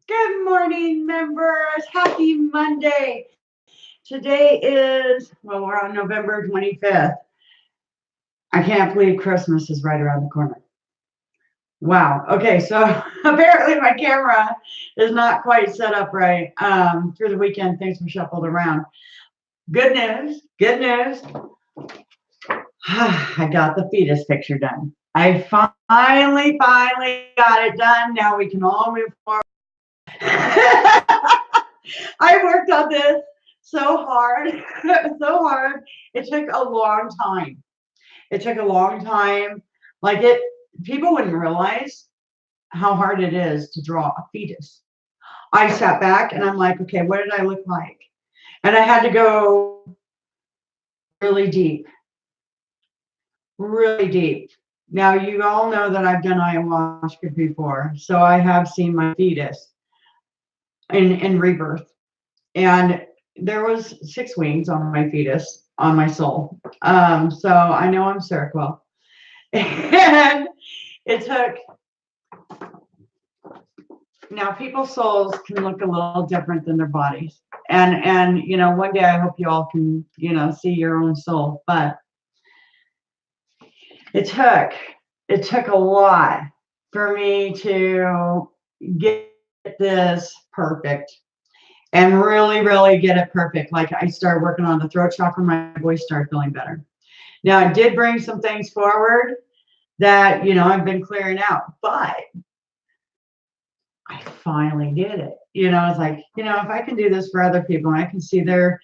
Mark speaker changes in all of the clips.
Speaker 1: Good morning, members. Happy Monday. Today is, well, we're on November 25th. I can't believe Christmas is right around the corner. Wow. Okay, so apparently my camera is not quite set up right. Through the weekend, things were shuffled around. Good news. Good news. I got the fetus picture done. I finally got it done. Now we can all move forward. I worked on this so hard, so hard. It took a long time. It took a long time. Like people wouldn't realize how hard it is to draw a fetus. I sat back and I'm like, okay, what did I look like? And I had to go really deep, really deep. Now, you all know that I've done ayahuasca before, so I have seen my fetus in rebirth. And there was 6 wings on my fetus, on my soul. So I know I'm Seroquel. And it took, now people's souls can look a little different than their bodies. And one day I hope you all can, see your own soul. But it took a lot for me to get this perfect. And really, really get it perfect. Like I started working on the throat chakra, my voice started feeling better. Now I did bring some things forward that, I've been clearing out, but I finally did it. It's like, if I can do this for other people and I can see their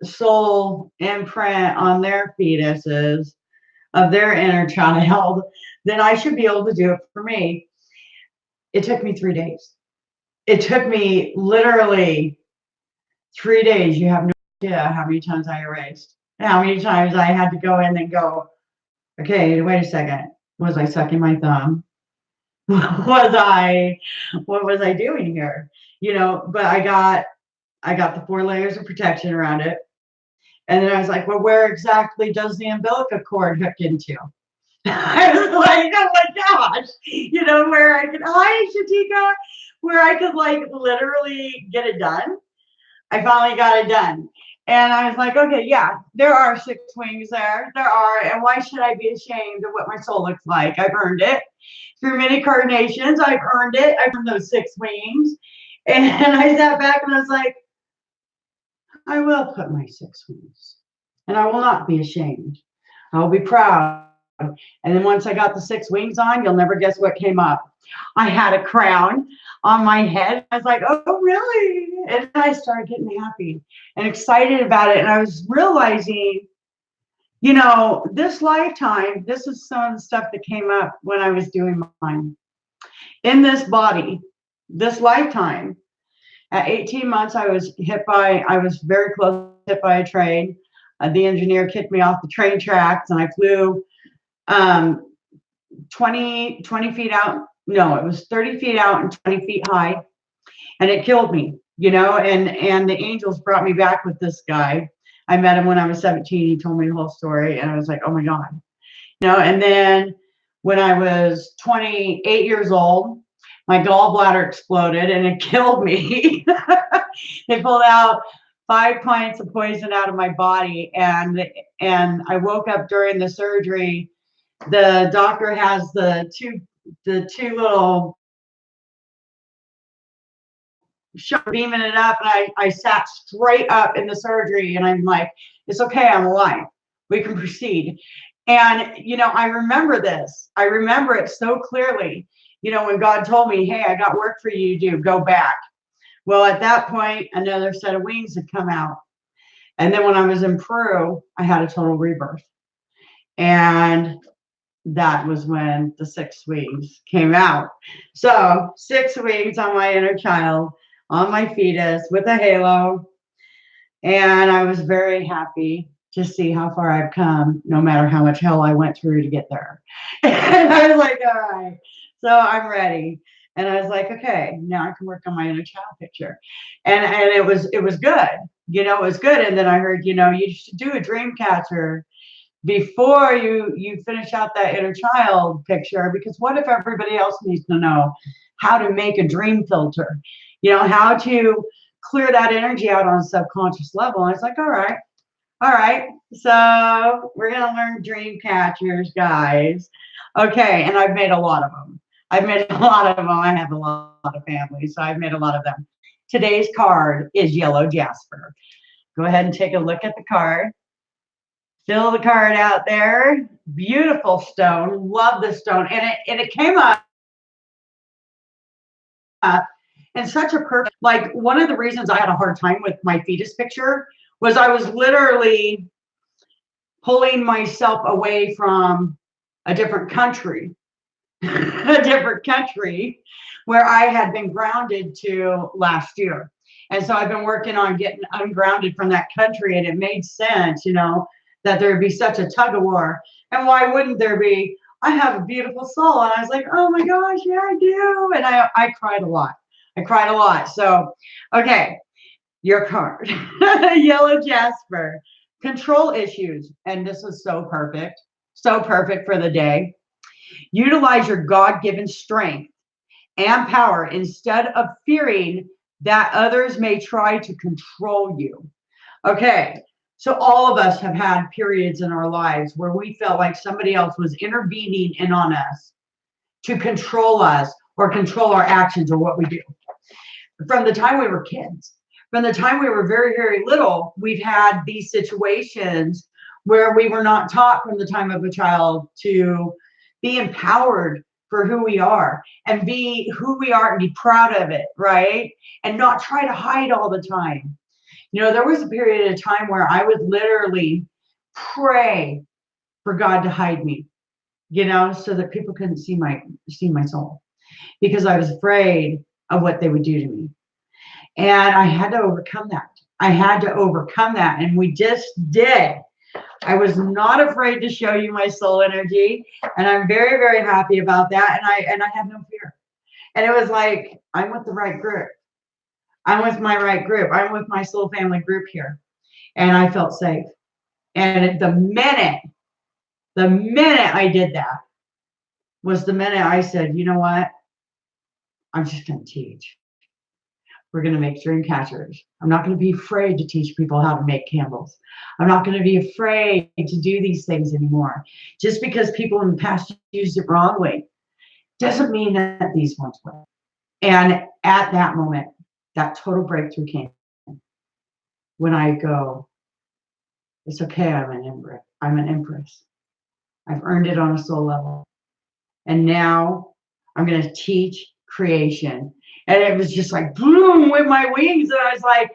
Speaker 1: soul imprint on their fetuses of their inner child, then I should be able to do it for me. It took me 3 days. It took me literally 3 days. You have no idea how many times I erased, how many times I had to go in and go, okay, wait a second. Was I sucking my thumb? What was I doing here? But I got the 4 layers of protection around it. And then I was like, well, where exactly does the umbilical cord hook into? I was like, oh my gosh, where I could, hi, Shatika, where I could like literally get it done. I finally got it done. And I was like, okay, yeah, there are 6 wings there. There are. And why should I be ashamed of what my soul looks like? I've earned it. Through many carnations, I've earned it. I've earned those 6 wings. And I sat back and I was like, I will put my 6 wings. And I will not be ashamed. I will be proud. And then once I got the 6 wings on, you'll never guess what came up. I had a crown on my head. I was like, oh, really? And I started getting happy and excited about it. And I was realizing, this lifetime, this is some of the stuff that came up when I was doing mine. In this body, this lifetime, at 18 months, I was very close to hit by a train. The engineer kicked me off the train tracks and I flew 20 feet out. No, it was 30 feet out and 20 feet high. And it killed me, and the angels brought me back with this guy. I met him when I was 17. He told me the whole story. And I was like, oh my God. And then when I was 28 years old, my gallbladder exploded and it killed me. They pulled out 5 pints of poison out of my body. And I woke up during the surgery. The doctor has the two little beaming it up, and I sat straight up in the surgery, and I'm like, it's okay, I'm alive. We can proceed. And I remember this. I remember it so clearly. When God told me, hey, I got work for you to do, go back. Well, at that point, another set of wings had come out. And then when I was in Peru, I had a total rebirth. And that was when the 6 wings came out. So 6 wings on my inner child, on my fetus with a halo. And I was very happy to see how far I've come, no matter how much hell I went through to get there. And I was like, all right, so I'm ready. And I was like, okay, now I can work on my inner child picture. And it was good. It was good. And then I heard, you should do a dream catcher before you finish out that inner child picture, because what if everybody else needs to know how to make a dream filter, how to clear that energy out on a subconscious level. And I was like, all right. So we're going to learn dream catchers, guys. Okay. And I've made a lot of them. I have a lot of families, so I've made a lot of them. Today's card is yellow jasper. Go ahead and take a look at the card. Fill the card out there. Beautiful stone. Love the stone. And it came up in such a perfect, like one of the reasons I had a hard time with my fetus picture was I was literally pulling myself away from a different country, where I had been grounded to last year. And so I've been working on getting ungrounded from that country, and it made sense, that there'd be such a tug of war. And why wouldn't there be? I have a beautiful soul. And I was like, oh my gosh, yeah, I do. And I cried a lot. So, okay, your card, yellow jasper, control issues. And this is so perfect for the day. Utilize your God-given strength and power instead of fearing that others may try to control you. Okay, so all of us have had periods in our lives where we felt like somebody else was intervening in on us to control us or control our actions or what we do. From the time we were kids, from the time we were very, very little, we've had these situations where we were not taught from the time of a child to be empowered for who we are and be who we are and be proud of it, right? And not try to hide all the time. There was a period of time where I would literally pray for God to hide me, so that people couldn't see my soul, because I was afraid of what they would do to me. And I had to overcome that. And we just did. I was not afraid to show you my soul energy. And I'm very, very happy about that. And I have no fear. And it was like, I'm with the right group. I'm with my right group. I'm with my soul family group here. And I felt safe. And the minute I did that was the minute I said, you know what? I'm just going to teach. We're going to make dream catchers. I'm not going to be afraid to teach people how to make candles. I'm not going to be afraid to do these things anymore. Just because people in the past used it wrongly doesn't mean that these ones will. And at that moment, that total breakthrough came when I go, it's okay, I'm an empress. I've earned it on a soul level. And now I'm going to teach creation. And it was just like boom with my wings. And I was like,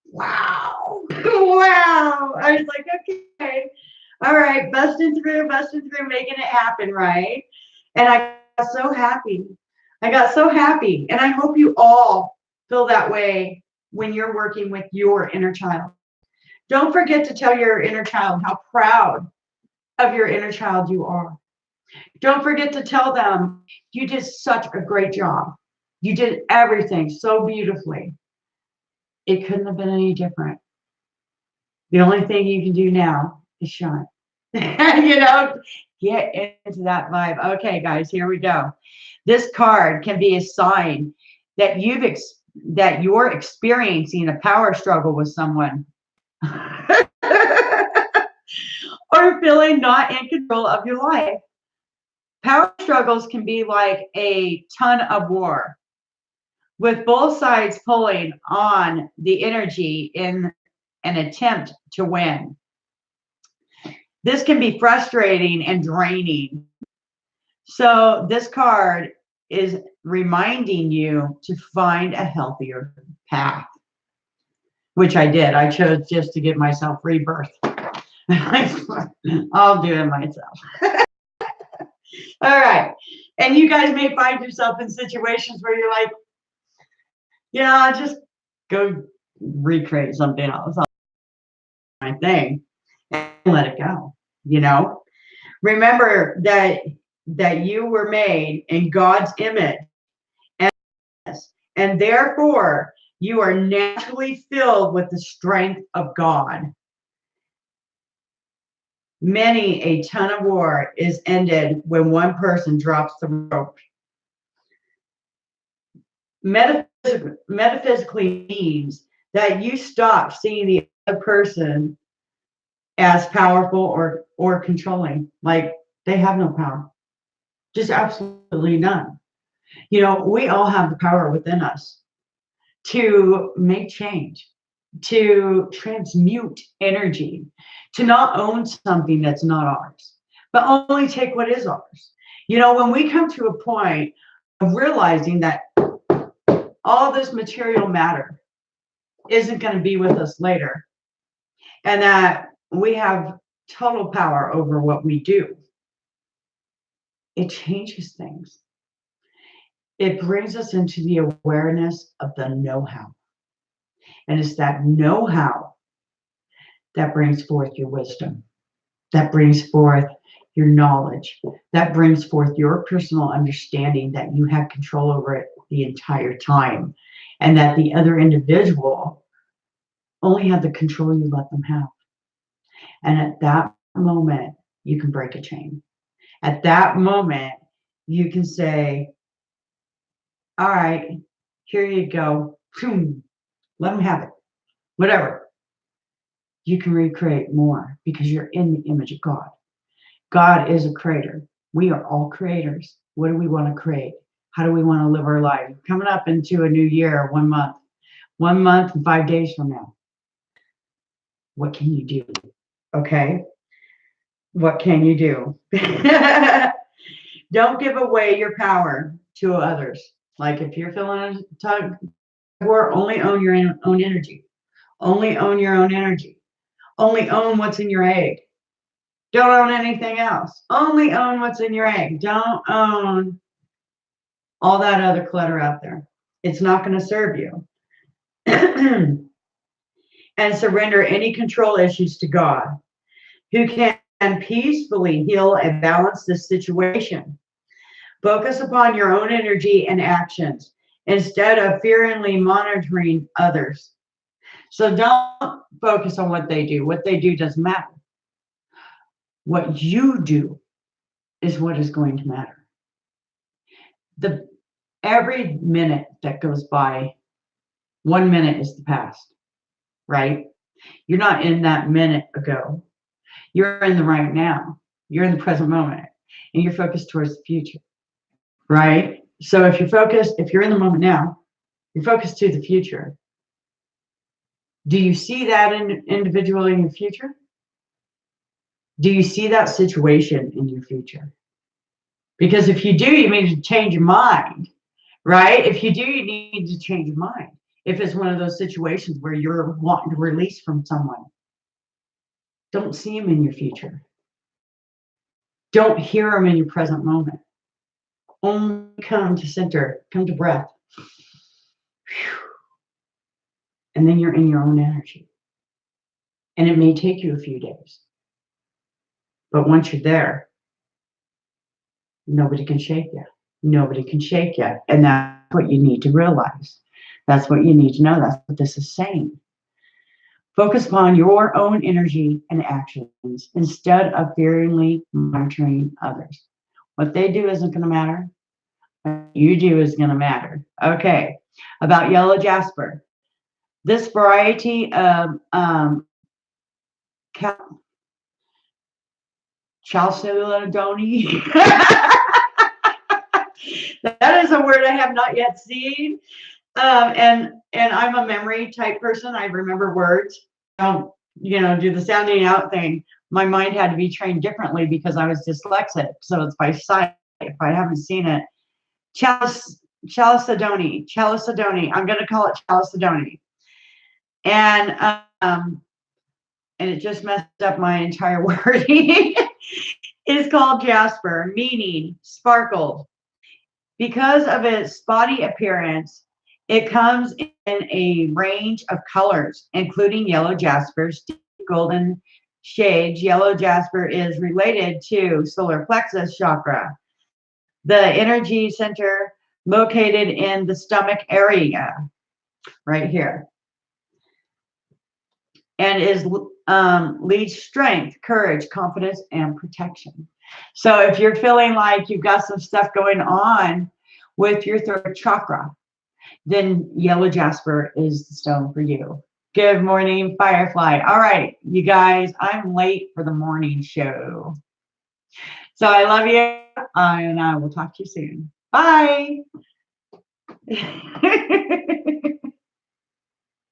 Speaker 1: wow. Wow. I was like, okay. All right. Busting through, making it happen. Right. And I got so happy. And I hope you all feel that way when you're working with your inner child. Don't forget to tell your inner child how proud of your inner child you are. Don't forget to tell them you did such a great job. You did everything so beautifully. It couldn't have been any different. The only thing you can do now is shine. Get into that vibe. Okay, guys, here we go. This card can be a sign that you're experiencing a power struggle with someone. Or feeling not in control of your life. Power struggles can be like a ton of war, with both sides pulling on the energy in an attempt to win. This can be frustrating and draining. So this card is reminding you to find a healthier path, which I did. I chose just to give myself rebirth. I'll do it myself. All right. And you guys may find yourself in situations where you're like, yeah, just go recreate something else. My thing and let it go. Remember that you were made in God's image, and therefore you are naturally filled with the strength of God. Many a ton of war is ended when one person drops the rope. metaphysically means that you stop seeing the other person as powerful or controlling. Like they have no power, just absolutely none. You know, we all have the power within us to make change, to transmute energy, to not own something that's not ours, but only take what is ours. You know, when we come to a point of realizing that all this material matter isn't going to be with us later, and that we have total power over what we do, it changes things. It brings us into the awareness of the know-how. And it's that know-how that brings forth your wisdom, that brings forth your knowledge, that brings forth your personal understanding that you have control over it the entire time, and that the other individual only had the control you let them have. And at that moment, you can break a chain. At that moment, you can say, all right, here you go. Let them have it. Whatever. You can recreate more because you're in the image of God. God is a creator. We are all creators. What do we want to create? How do we want to live our life? Coming up into a new year, 1 month and 5 days from now. What can you do? Okay. What can you do? Don't give away your power to others. Like if you're feeling a tug of war, only own your own energy. Only own your own energy. Only own what's in your egg. Don't own anything else. Only own what's in your egg. Don't own all that other clutter out there. It's not going to serve you. And surrender any control issues to God, who can peacefully heal and balance this situation. Focus upon your own energy and actions instead of fearingly monitoring others. So don't focus on what they do. What they do doesn't matter. What you do is what is going to matter. Every minute that goes by, 1 minute is the past, right? You're not in that minute ago. You're in the right now. You're in the present moment, and you're focused towards the future, right? So if you're in the moment now, you're focused to the future. Do you see that individual in your future? Do you see that situation in your future? Because if you do, you need to change your mind, right? If you do, you need to change your mind. If it's one of those situations where you're wanting to release from someone, don't see them in your future. Don't hear them in your present moment. Only come to center, come to breath. And then you're in your own energy. And it may take you a few days. But once you're there, nobody can shake you. Nobody can shake you. And that's what you need to realize. That's what you need to know. That's what this is saying. Focus upon your own energy and actions instead of fearingly monitoring others. What they do isn't going to matter. What you do is going to matter. Okay. About yellow jasper. This variety of chalcedony. That is a word I have not yet seen. And I'm a memory type person. I remember words. Don't do the sounding out thing. My mind had to be trained differently because I was dyslexic. So it's by sight. If I haven't seen it, chalcedony. I'm going to call it chalcedony. And it just messed up my entire wording. It's called jasper, meaning sparkled. Because of its spotty appearance, it comes in a range of colors, including yellow jaspers, deep golden shades. Yellow jasper is related to solar plexus chakra, the energy center located in the stomach area, right here, and leads strength, courage, confidence, and protection. So if you're feeling like you've got some stuff going on with your third chakra, then yellow jasper is the stone for you. Good morning, Firefly. All right, you guys, I'm late for the morning show. So I love you, and I will talk to you soon. Bye.